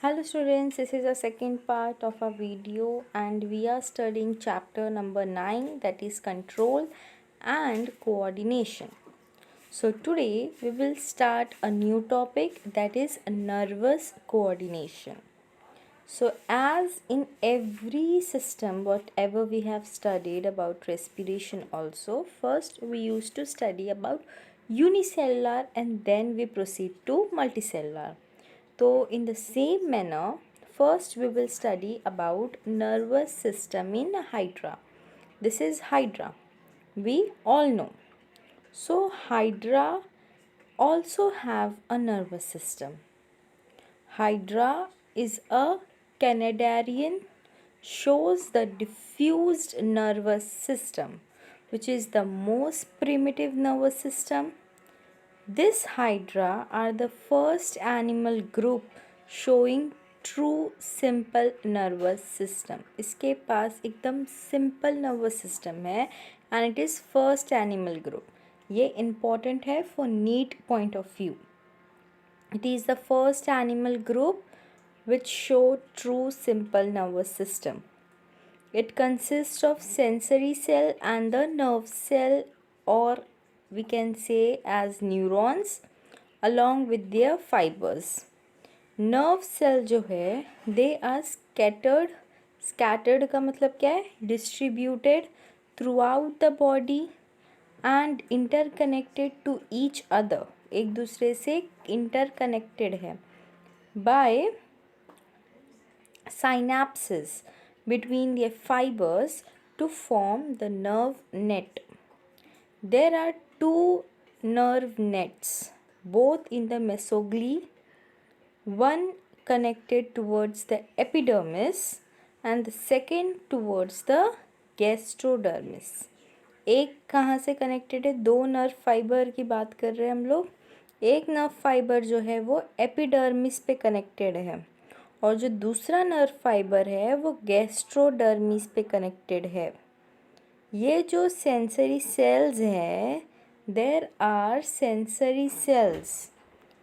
Hello students, this is a second part of our video and we are studying chapter number 9, that is control and coordination. So today we will start a new topic, that is nervous coordination. So as in every system whatever we have studied about respiration also, first we used to study about unicellular and then we proceed to multicellular. So in the same manner, first we will study about nervous system in Hydra. This is Hydra. We all know. So Hydra also have a nervous system. Hydra is a Cnidarian, shows the diffused nervous system, which is the most primitive nervous system. This Hydra are the first animal group showing true simple nervous system. इसके पास एकदम simple nervous system है and it is first animal group. ये important है for neat point of view. It is the first animal group which show true simple nervous system. It consists of sensory cell and the nerve cell, or we can say as neurons along with their fibers. Nerve cell जो है they are scattered का मतलब क्या है, distributed throughout the body and interconnected to each other, एक दूसरे से interconnected है by synapses between their fibers to form the nerve net. There are two nerve nets, both in the mesoglea, one connected towards the epidermis and the second towards the gastrodermis. एक कहाँ से connected है, दो nerve fibre की बात कर रहे हैं हम लोग. एक नर्व फाइबर जो है वो एपिडर्मिस पे कनेक्टेड है और जो दूसरा नर्व फाइबर है वो गैस्ट्रोडर्मिस पे कनेक्टेड है. ये जो सेंसरी सेल्स हैं, there are sensory cells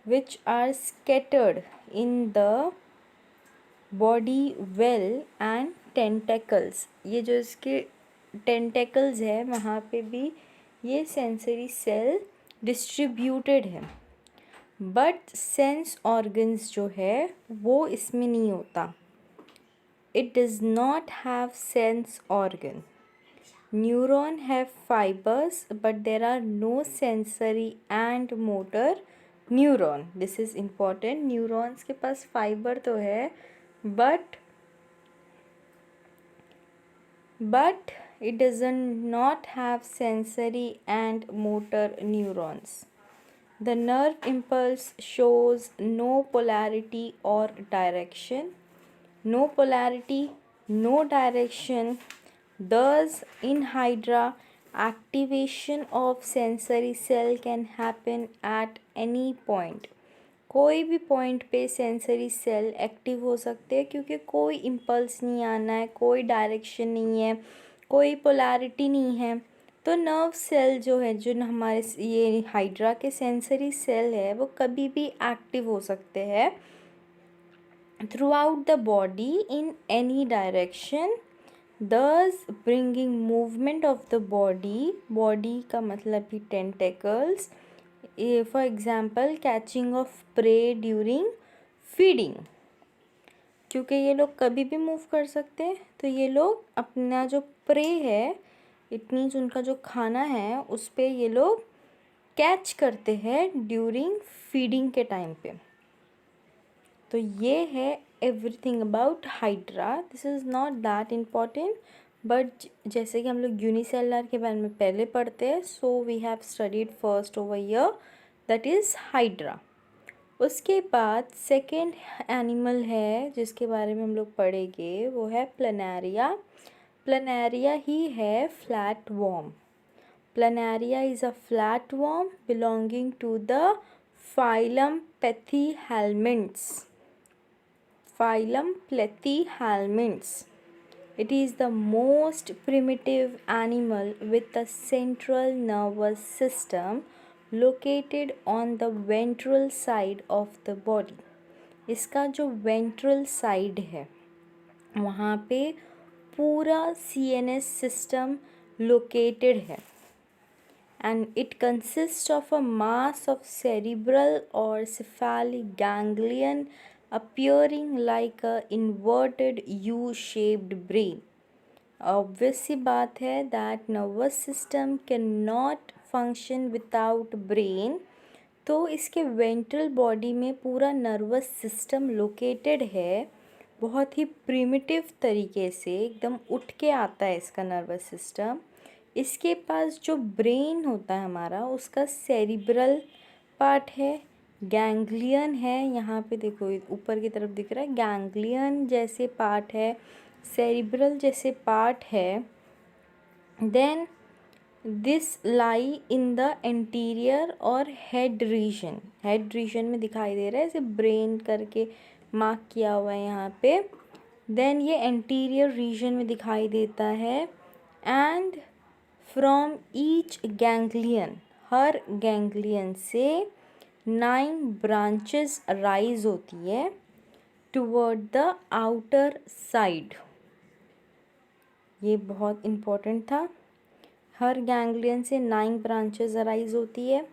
which are scattered in the body wall and tentacles. ये जो इसके टेंटेकल्स है वहाँ पे भी ये सेंसरी सेल डिस्ट्रीब्यूटेड है. बट सेंस ऑर्गन्स जो है वो इसमें नहीं होता. It does not have sense organ. Neuron have fibres but there are no sensory and motor neuron. This is important. Neurons के पास फाइबर तो है but it does not have sensory and motor neurons. The nerve impulse shows no polarity or direction. No polarity, no direction. Thus, in Hydra, activation of sensory cell can happen at any point. कोई भी point पे sensory cell active हो सकते हैं क्योंकि कोई impulse नहीं आना है, कोई डायरेक्शन नहीं है, कोई पोलैरिटी नहीं है. तो नर्व सेल जो है, जो हमारे ये हाइड्रा के सेंसरी सेल है, वो कभी भी एक्टिव हो सकते हैं throughout the body in any direction, thus bringing movement of the body का मतलब भी tentacles. For example catching of prey during feeding. क्योंकि ये लोग कभी भी मूव कर सकते हैं तो ये लोग अपना जो प्रे है, इट मीन्स उनका जो खाना है उस पर ये लोग कैच करते हैं ड्यूरिंग फीडिंग के टाइम पे. तो ये है everything about hydra. This is not that important but जैसे कि हम लोग यूनिसेलुलर के बारे में पहले पढ़ते हैं, so we have studied first over year, that is hydra. उसके बाद सेकेंड एनिमल है जिसके बारे में हम लोग पढ़ेंगे, वो है प्लैनेरिया. प्लैनेरिया ही है flat worm. Planaria is a flat worm belonging to the phylum Platyhelminthes. Phylum Platyhelminths. It is the most primitive animal with a central nervous system located on the ventral side of the body. इसका जो ventral side है वहाँ पे पूरा CNS system located है, and it consists of a mass of cerebral or cephalic ganglion appearing like a inverted U-shaped brain. Obvious सी बात है that nervous system cannot function without brain, तो इसके वेंट्रल बॉडी में पूरा नर्वस सिस्टम लोकेटेड है, बहुत ही primitive तरीके से एकदम उठ के आता है इसका नर्वस सिस्टम। इसके पास जो ब्रेन होता है हमारा, उसका सेरिब्रल पार्ट है, गैंग्लियन है, यहाँ पे देखो ऊपर की तरफ दिख रहा है, गैंग्लियन जैसे पार्ट है, सेरिब्रल जैसे पार्ट है। Then this lie in the anterior और हेड रीजन, हेड रीजन में दिखाई दे रहा है, इसे ब्रेन करके मार्क किया हुआ है यहाँ पे। देन ये एंटीरियर रीजन में दिखाई देता है, and from each ganglion, her ganglion से 9 ब्रांचेस राइज होती है टुवर्ड द आउटर साइड। ये बहुत इम्पोर्टेंट था, हर गैंग्लियन से 9 ब्रांचेस अराइज होती है।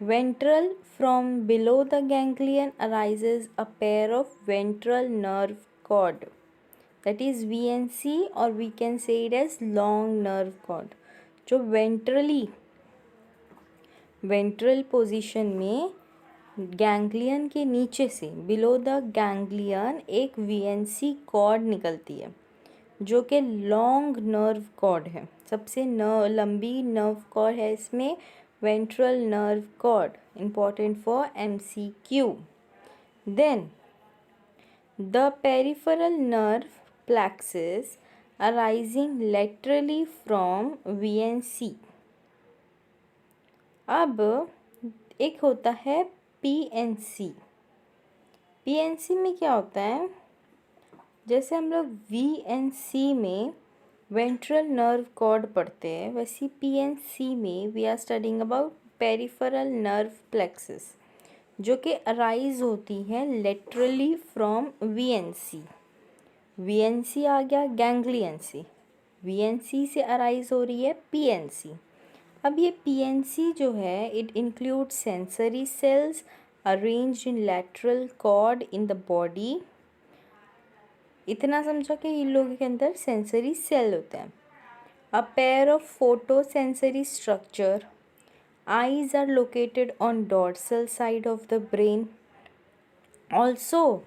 Ventral, from below the ganglion arises a pair of ventral nerve cord, that is VNC, or we can say it as long nerve cord। जो ventral position में ganglion के नीचे से below the ganglion एक VNC cord निकलती है, जो कि लॉन्ग नर्व कॉर्ड है, सबसे लंबी नर्व कॉर्ड है इसमें, ventral nerve cord, important for MCQ। Then the peripheral nerve plexus arising laterally from VNC। अब एक होता है PNC। PNC में क्या होता है, जैसे हम लोग VNC में वेंट्रल नर्व कॉर्ड पढ़ते हैं, वैसे PNC में we are studying about peripheral nerve plexus, जो कि अराइज होती है लेटरली फ्रॉम VNC। VNC आ गया गैंग्लियन से, VNC से अराइज हो रही है PNC। अब ये PNC जो है, it include sensory cells arranged in lateral cord in the body. इतना समझा कि इन लोगों के अंदर सेंसरी सेल होते हैं। A pair of photo sensory structure, eyes are located on dorsal side of the brain. Also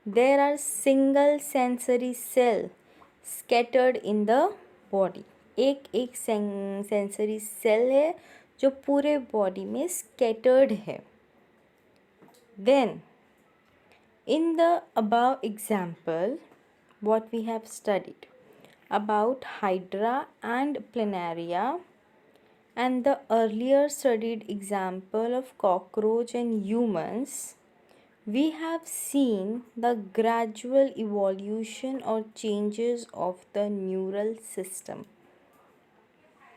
there are single sensory cell scattered in the body। एक एक सेंसरी सेल है जो पूरे बॉडी में स्कैटर्ड है। Then in the above example what we have studied about hydra and planaria, and the earlier studied example of cockroach and humans, we have seen the gradual evolution or changes of the neural system.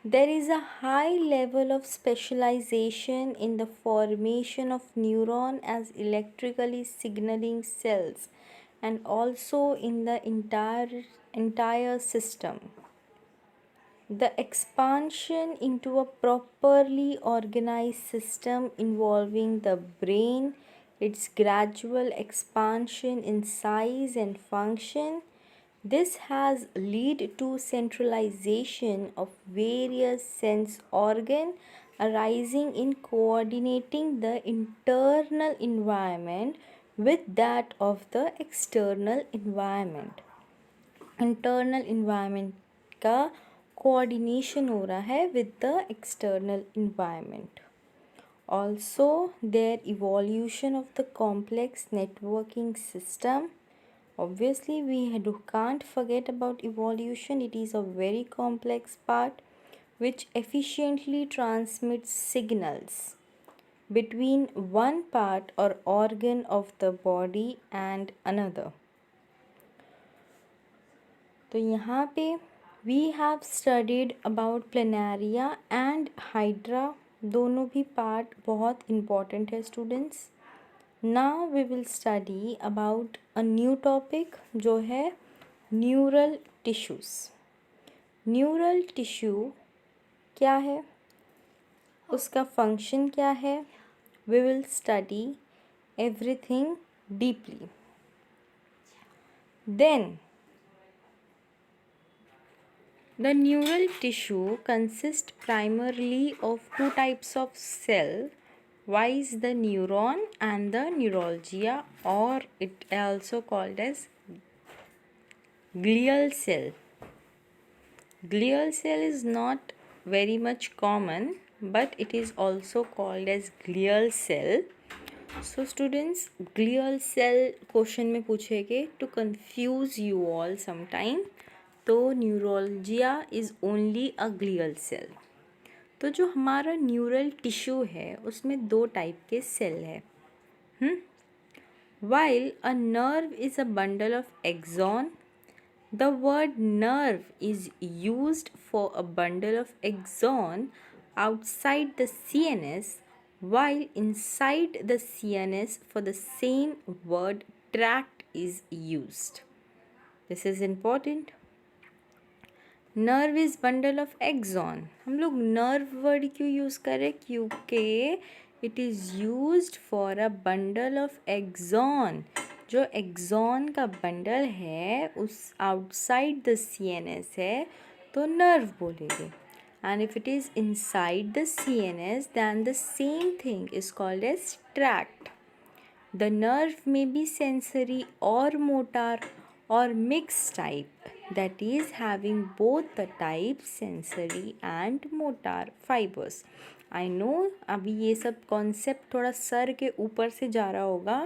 There is a high level of specialization in the formation of neuron as electrically signaling cells, and also in the entire system. The expansion into a properly organized system involving the brain, its gradual expansion in size and function, this has led to centralization of various sense organ arising in coordinating the internal environment with that of the external environment। internal environment का coordination हो रहा है with the external environment। Also their evolution of the complex networking system, obviously we can't forget about evolution, it is a very complex part which efficiently transmits signals between one part or organ of the body and another। तो यहाँ पे we have studied about planaria and hydra, दोनों भी part बहुत important है students. Now we will study about a new topic जो है neural tissues. Neural tissue क्या है, उसका फंक्शन क्या है, we will study everything deeply. Then the neural tissue consists primarily of two types of cell, viz the neuron and the neuralgia, or it also called as glial cell. Glial cell is not very much common, but it is also called as glial cell. So students, glial cell question में पूछेंगे to confuse you all sometime. तो neuroglia is only a glial cell. तो जो हमारा neural tissue है उसमें दो type के सेल है। While a nerve is a bundle of axon, the word nerve is used for a bundle of axon outside the CNS, while inside the CNS for the same word tract is used. This is important. Nerve is bundle of axon. हम लोग nerve word क्यों use करें, क्योंकि it is used for a bundle of axon. जो axon का बंडल है उस आउटसाइड द CNS है तो नर्व बोलेंगे, and if it is inside the CNS then the same thing is called as tract. The nerve may be sensory or motor or mixed type, that is having both the type sensory and motor fibers. I know अभी ये सब concept थोड़ा sir के ऊपर से जा रहा होगा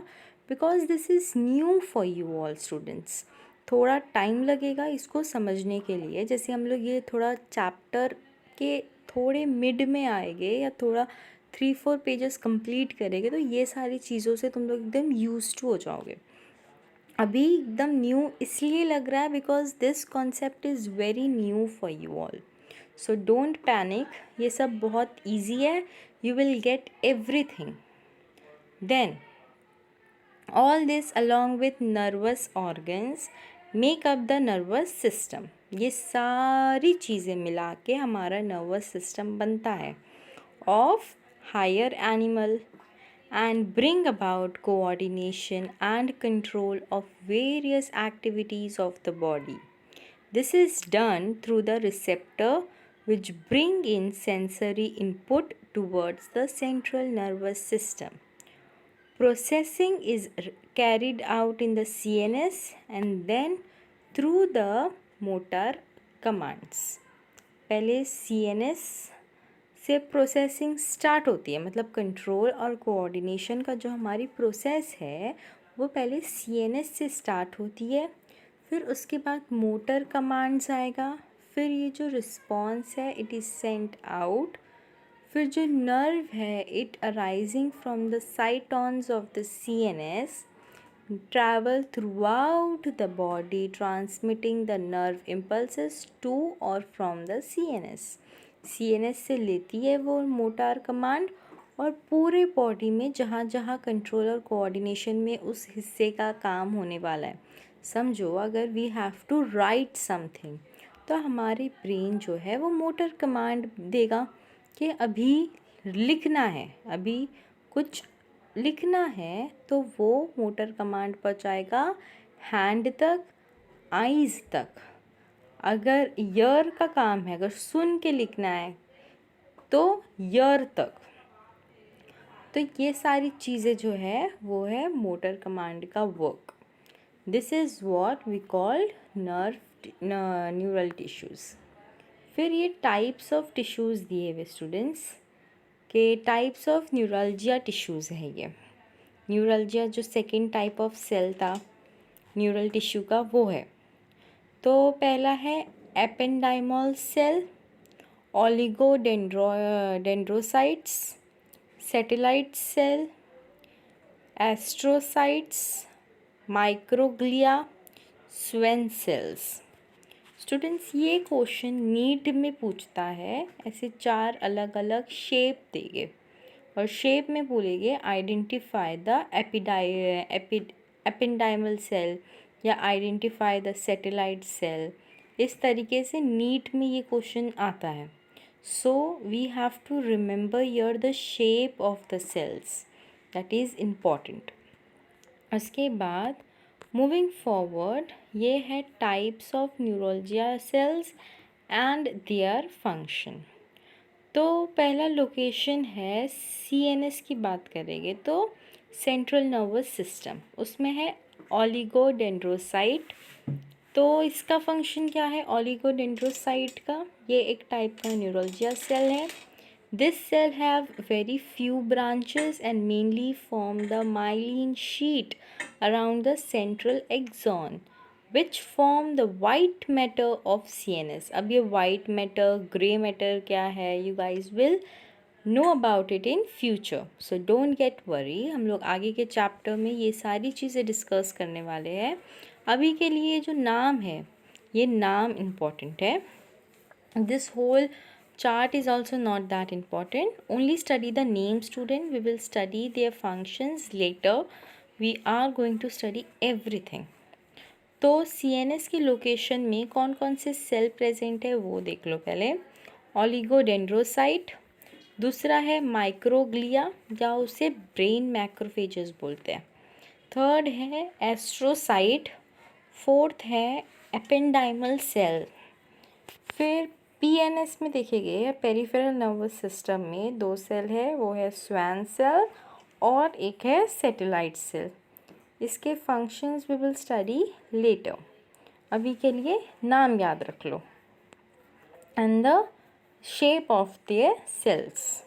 because this is new for you all students. थोड़ा टाइम लगेगा इसको समझने के लिए. जैसे हम लोग ये थोड़ा चैप्टर के थोड़े मिड में आएंगे या थोड़ा 3-4 पेजेस कंप्लीट करेंगे तो ये सारी चीज़ों से तुम लोग एकदम यूज टू हो जाओगे. अभी एकदम न्यू इसलिए लग रहा है because this concept is very new for you all. So don't panic, ये सब बहुत ईजी है. You will get everything. Then all this along with nervous organs make up the nervous system. ये सारी चीज़ें मिला के हमारा नर्वस सिस्टम बनता है of higher animal and bring about coordination and control of various activities of the body. This is done through the receptor which bring in sensory input towards the central nervous system. Processing is carried out in the CNS and then through the motor commands. पहले CNS से processing start होती है, मतलब control और coordination का जो हमारी process है वो पहले CNS से स्टार्ट होती है, फिर उसके बाद मोटर कमांड्स आएगा, फिर ये जो रिस्पॉन्स है इट इज़ सेंट आउट, फिर जो नर्व है it arising from the साइटॉन्स of the CNS travel throughout the body transmitting the nerve impulses to or from the CNS. CNS से लेती है वो मोटर कमांड और पूरे बॉडी में जहाँ जहाँ कंट्रोल और कोऑर्डिनेशन में उस हिस्से का काम होने वाला है. समझो अगर we have to write something तो हमारी ब्रेन जो है वो मोटर कमांड देगा कि अभी लिखना है, अभी कुछ लिखना है, तो वो मोटर कमांड पहुँचाएगा हैंड तक, आईज़ तक. अगर ईयर का काम है, अगर सुन के लिखना है तो ईयर तक. तो ये सारी चीज़ें जो है वो है मोटर कमांड का work. This is what we called neural tissues. फिर ये टाइप्स ऑफ टिश्यूज़ दिए हुए स्टूडेंट्स के टाइप्स ऑफ न्यूरल्जिया टिश्यूज़ है. ये न्यूरल्जिया जो सेकेंड टाइप ऑफ सेल था न्यूरल टिश्यू का वो है. तो पहला है ependymal cell, dendrocytes, satellite cell, astrocytes, microglia, Schwann cells. Students ये क्वेश्चन नीट में पूछता है, ऐसे 4 अलग अलग शेप देंगे. और शेप में बोलेंगे आइडेंटिफाई द एपिडाइमल सेल या आइडेंटिफाई द सैटेलाइट सेल। इस तरीके से नीट में ये क्वेश्चन आता है। So we have to remember your the shape of the cells, that is important. उसके बाद मूविंग फॉरवर्ड, ये है types of neuroglia cells and their function. तो पहला लोकेशन है सीएनएस की बात करेंगे तो सेंट्रल नर्वस सिस्टम, उसमें है ओलिगोडेंड्रोसाइट। तो इसका फंक्शन क्या है ओलिगोडेंड्रोसाइट का? ये एक टाइप का न्यूरोलजिया सेल है। This cell have very few branches and mainly form the myelin sheath around the central axon which form the white matter of CNS। अब ये white matter, grey matter क्या है, you guys will know about it in future, so don't get worry। हम लोग आगे के chapter में ये सारी चीज़ें डिस्कस करने वाले हैं। अभी के लिए जो नाम है, ये नाम इम्पॉर्टेंट है। this whole chart is also not that important, only study the name student, we will study their functions later, we are going to study everything। तो CNS की लोकेशन में कौन कौन से सेल प्रेजेंट है वो देख लो पहले। ओलिगोडेंड्रोसाइट, दूसरा है माइक्रोग्लिया या उसे ब्रेन मैक्रोफेजेस बोलते हैं, थर्ड है एस्ट्रोसाइट, फोर्थ है एपेंडाइमल सेल। फिर PNS में देखेंगे पेरिफेरल नर्वस सिस्टम में दो सेल है, वो है स्वान सेल और एक है सैटेलाइट सेल। इसके functions we will study later, अभी के लिए नाम याद रख लो and the shape of their cells.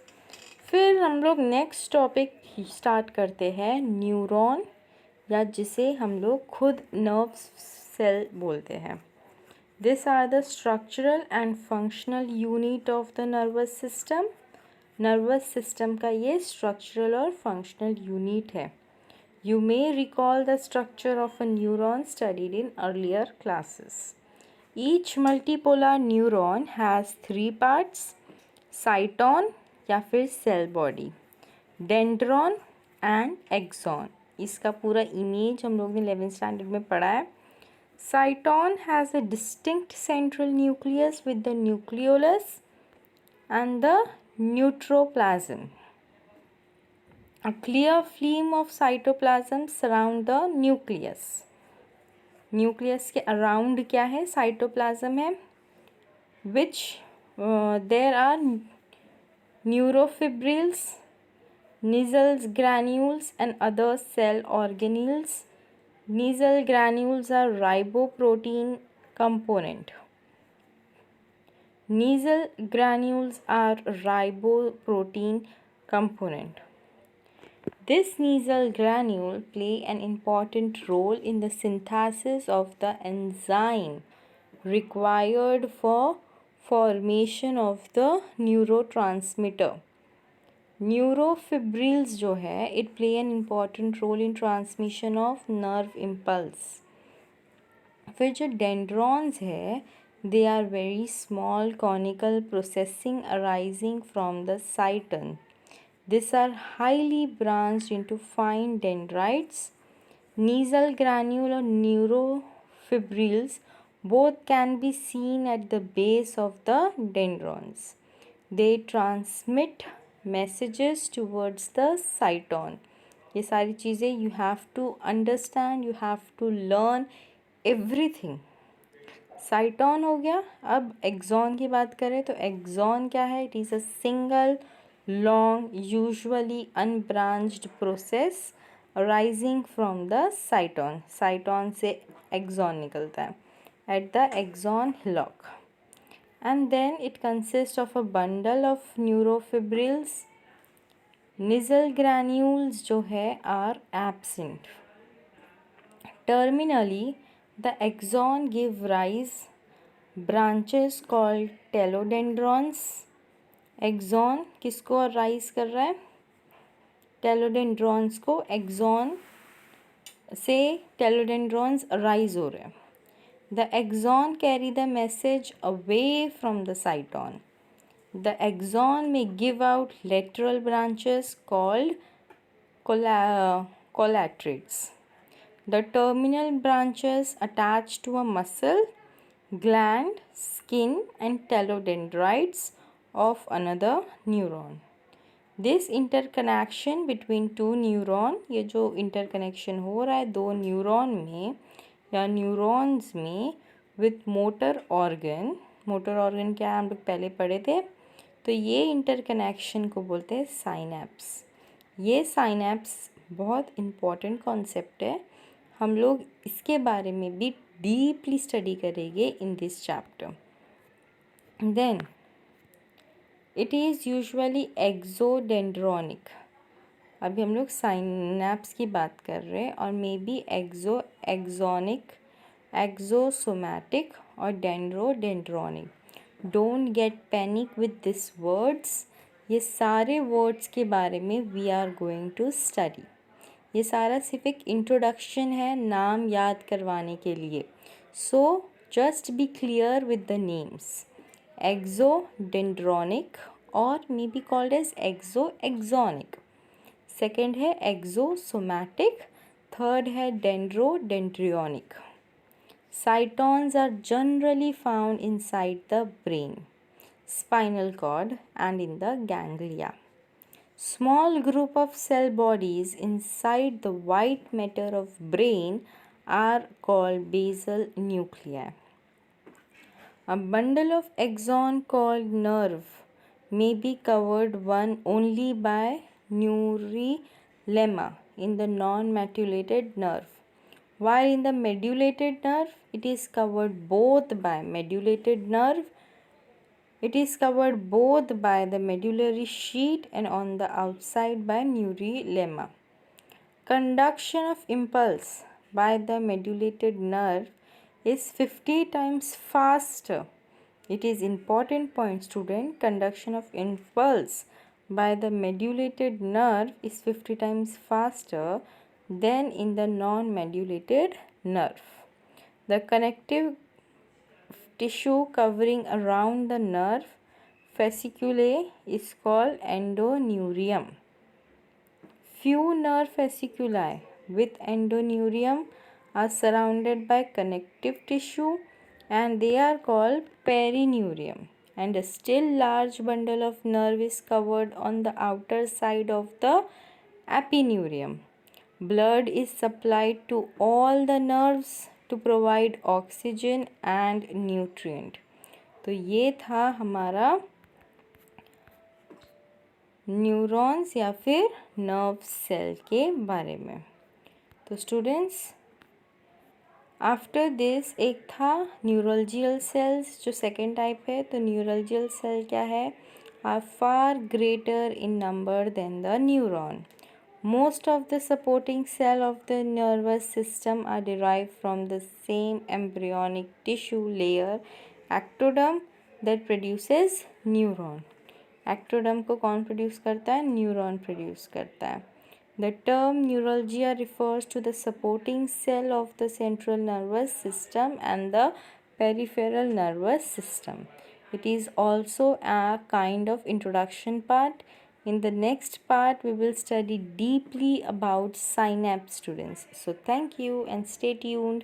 फिर हम लोग नेक्स्ट टॉपिक स्टार्ट करते हैं न्यूरॉन, या जिसे हम लोग खुद नर्व सेल बोलते हैं। This are the structural and functional unit of the nervous system. Nervous system का ये स्ट्रक्चरल और फंक्शनल यूनिट है। You may recall the structure of a neuron studied in earlier classes. Each multipolar neuron has three parts: cyton या फिर cell body, dendron and axon। इसका पूरा image हम लोग ने 11th स्टैंडर्ड में पढ़ा है। Cyton has a distinct central nucleus with the nucleolus and the neutroplasm। A clear film of cytoplasm surround the nucleus। Nucleus के अराउंड क्या है? साइटोप्लाज्म है। which there are neurofibrils, Nissl granules and other cell organelles। Nissl granules are riboprotein component। Nissl granules are riboprotein component। This Nissl granule play an important role in the synthesis of the enzyme required for formation of the neurotransmitter। Neurofibrils जो है it play an important role in transmission of nerve impulse। फिर जो dendrons है they are very small conical processing arising from the cyton। These are highly branched into fine dendrites। Nissl granule or neurofibrils both can be seen at the base of the dendrons। They transmit messages towards the cyton। ये सारी चीज़ें you have to understand, you have to learn everything। साइटोन हो गया। अब axon की बात करें तो एक्सॉन क्या है? It is a single long usually unbranched process arising from the cyton। cyton से axon निकलता है at the axon hillock and then it consists of a bundle of neurofibrils। Nissl granules जो है are absent। Terminally the axon give rise branches called telodendrons। Axon किसको rise कर रहा है? टेलोडेंड्रॉन्स को। एक्सॉन से टेलोडेंड्रॉन्स राइज हो रहे हैं। The axon carry the message away from the cyton. The axon may give out lateral branches called collaterals. The terminal branches attach to a muscle, gland, skin and telodendrites of another neuron. This interconnection between two neuron, ये जो interconnection हो रहा है दो neuron में या neurons में with motor organ क्या हम लोग पहले पढ़े थे, तो ये इंटरकनेक्शन को बोलते हैं साइनैप्स। ये साइनैप्स बहुत इम्पॉर्टेंट कॉन्सेप्ट है, हम लोग इसके बारे में भी डीपली स्टडी करेंगे in this chapter. Then it is usually axodendritic. अभी हम लोग साइनैप्स की बात कर रहे हैं और मे बी एक्सोनिक, एक्सोसोमैटिक और dendrodendritic. Don't get panic with this words, ये सारे वर्ड्स के बारे में we are going to study. ये सारा सिर्फ एक इंट्रोडक्शन है नाम याद करवाने के लिए, so just be clear with the names. Axodendritic और may be called as axonic. Second है एक्सोसोमैटिक, थर्ड है डेंड्रोडेंड्रियोनिक। Cytons are generally found inside the brain, spinal cord and in the ganglia. Small group of cell bodies inside the white matter of brain are called basal nuclei. A bundle of axon called nerve may be covered one only by neurilemma in the non-metulated nerve, while in the medulated nerve it is covered both by the medullary sheath and on the outside by neurilemma. Conduction of impulse by the medulated nerve is 50 times faster. It is important point, student. Conduction of impulse by the medulated nerve is 50 times faster than in the non-medulated nerve. The connective tissue covering around the nerve fasciculae is called endoneurium. Few nerve fasciculi with endoneurium are surrounded by connective tissue and they are called perineurium. And a still large bundle of nerve is covered on the outer side of the epineurium. Blood is supplied to all the nerves to provide oxygen and nutrient. तो ये था हमारा neurons या फिर nerve cell के बारे में। तो स्टूडेंट्स आफ्टर दिस एक था न्यूरोलजियल सेल्स जो सेकेंड टाइप है। तो न्यूरोलजियल सेल क्या है? Are far greater in number than the neuron. Most of the supporting cell of the nervous system are derived from the same embryonic tissue layer, ectoderm, that produces neuron. Ectoderm को कौन produce करता है? Neuron produce करता है. The term neuralgia refers to the supporting cell of the central nervous system and the peripheral nervous system. It is also a kind of introduction part. In the next part, we will study deeply about synapse, students. So thank you and stay tuned.